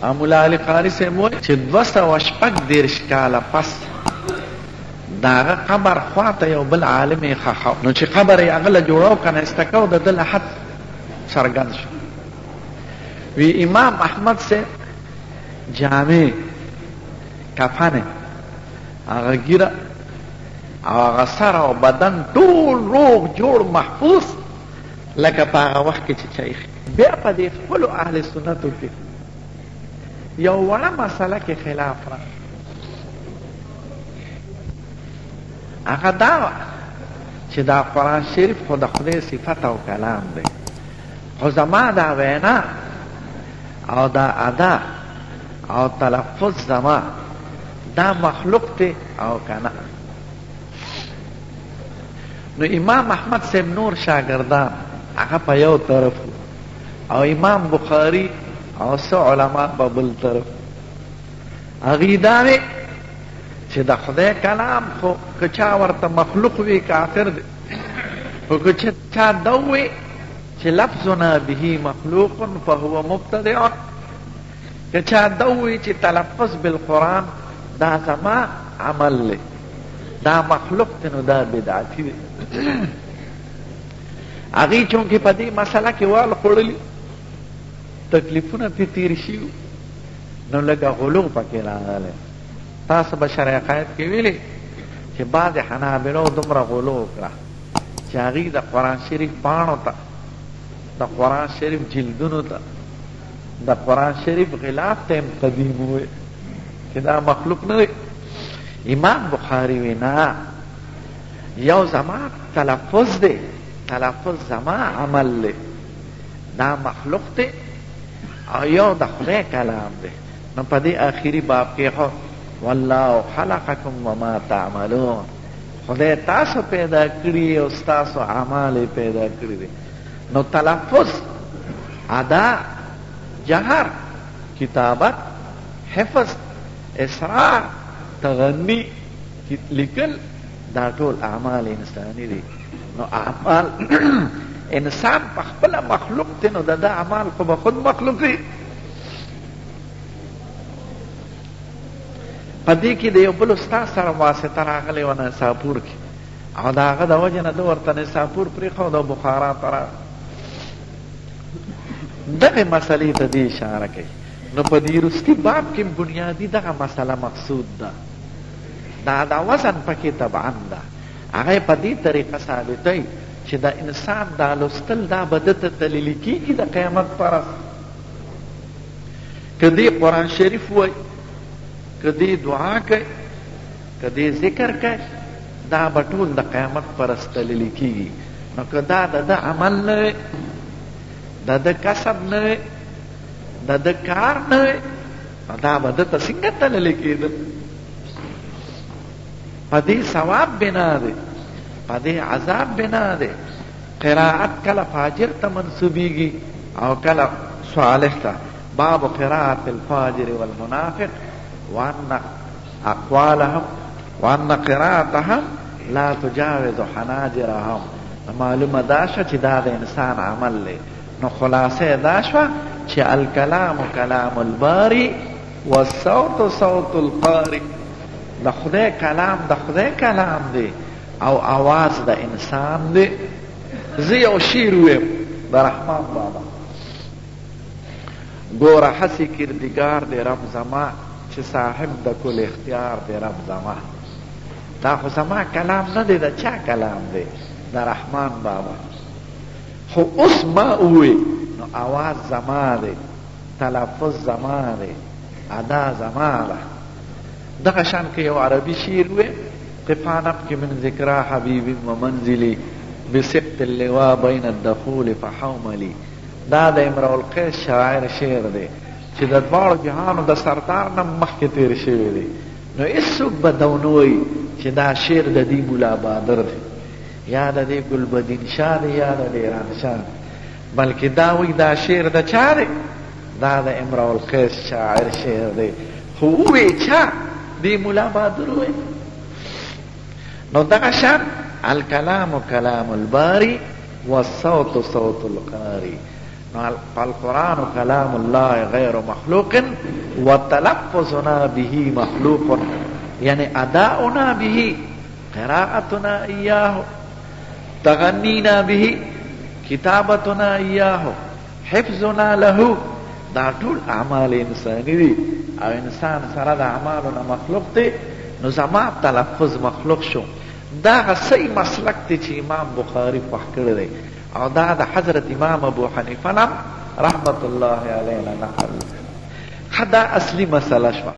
مولا علی قاری صاحب وایي چې 214 کاله پس د هغه قبر خواته یو بل عالم یې ښخاو، نو چې قبر یې هغه له جوړو که نه استکو د ده له حد څرګند شو. وی امام احمد صاحب جامع کفن هغه ګیره او هغه سر او بدن ټول روغ جوړ محفوظ لکه په هغه وخت کې چې چایخ. بیا په دې خپلو اهل سنتو کې یو وړه مسله کې خلاف را هغه دا وه چې دا قرآن شریف خو د خدای صفت او کلام دی، خو زما دا وینا او دا ادا او تلفظ زما دا مخلوق دی او کنه. نو امام احمد صاحب نور شاگردان هغه په یو طرف او امام بخاری او څو علما په بل طرف. هغوی دا وی چې د خدای کلام خو که چا ورته مخلوق وي کافر دی، خو که چا دا وی چې لفظنا به مخلوق فهو مبتدع، که چا دا وی چې تلفظ بالقرآن دا زما عمل دی دا مخلوق دی نو دا بدعتي دی. هغوی چونکې په دې مسله کې وال خوړلي تکلیفونه پې تېر شي نو لږه غلو پکې راغلی. تاسو به شرع عقاید کې ویلي چې بعضې حنابلو دومره غلو وکړه چې هغوی د قرآن شریف پاڼو ته د قرآن شریف جلدونو ته د قرآن شریف غلاف ته هم قدیم ووی چې دا مخلوق نه دی. امام بخاري وی نه، یو زما تلفظ دی، تلفظ زما عمل دی دا مخلوق دی او یو د خدای کلام دی. نو په دې آخري باب کې خو والله خلقکم وما تعملون، خدای تاسو پیدا کړي او ستاسو اعمال پیدا کړي دي. نو تلفظ ادا جهر کتابت حفظ اسرار تغنی لیکل دا ټول اعمال انسانی دي. نو اعمال انسان په خپله مخلوق دی نو د ده اعمال خو به خود مخلوق دی. په دې کې د یو بل استاد سره واسطه راغلی وه نساپور کې او د هغه د وجې نه ده ورته نساپور پرېښود او بخارا ته راغی. دغې مسلې ته دې اشاره کوي. نو په دې وروستي باب کې بنیادي دغه مسله مقصود ده، دا د وزن پکې طبعا ده. هغه په دې طریقه ثابتوي چې د انسان دا لوستل دا به ده ته دلیل کېږي د قیامت پرس. که دې قرآن شریف وایي، که دې دعا کوي، که دې ذکر کوي، دا به ټول د قیامت پرس دلیل کېږي. نو که دا د ده عمل نه وي، د ده کسب نه وي، د ده کار نه وي، نو دا به ده ته څنګه دلیل کېده؟ په دې ثواب بنا دی، په دې عذاب بنا دی. قراءت کله فاجر ته منسوبیږي او کله صالح ته. باب قراءة الفاجر والمنافق وأن أقوالهم وأن قراءتهم لا تجاوز حناجرهم. معلومه دا شوه چې دا د انسان عمل دی. نو خلاصه دا شوه چې الکلام کلام الباری والصوت صوت القاری. د خدای کلام د خدای کلام دی او آواز د انسان دی. زه یو شعر ویم د رحمان بابا: ګوره هسې کردګار دی رب زما چې صاحب د کل اختیار دی رب زما. دا خو زما کلام نه دی، د چا کلام دی؟ د رحمان بابا. خو اوس ما ووی نو آواز زما دی، تلفظ زما دی، ادا زما ده. دغه شان که یو عربي شعر وی: قفا نبکي من ذکرى حبیبی و منزلی بسقط اللواء بین الدخول فحوملی. دا د امرؤ القیس شاعر شعر دی چې د دواړو جهانو د سردار نه مخکې تیر شوی دی. نو هېڅوک به دا ونه وایي چې دا شعر د دې ملا بادر دی یا د دې ګلبدین شاه دی یا د ډیران شاه، بلکې دا وایي دا شعر د چا دی؟ دا د امرؤ القیس شاعر شعر دی. خو ووایي چا؟ دی ملا بادر وایي. نو دغه شان الکلام کلام الباری والصوت صوت القاری. القرآن کلام الله غیر مخلوق وتلفظنا به مخلوق، یعنی اداؤنا به، قراءتنا ایاه، تغنینا به، کتابتنا ایاه، حفظنا له، دا ټول اعمال انسانی دي او انسان سره د اعمالنا مخلوق دی، نو زما تلفظ مخلوق شو. دا صحیح مسلک دی چې امام بخاری خوښ کړی دی او دا د حضرت امام ابو حنیفه رحمت الله علیه نقل. دا اصلی مسله شوه.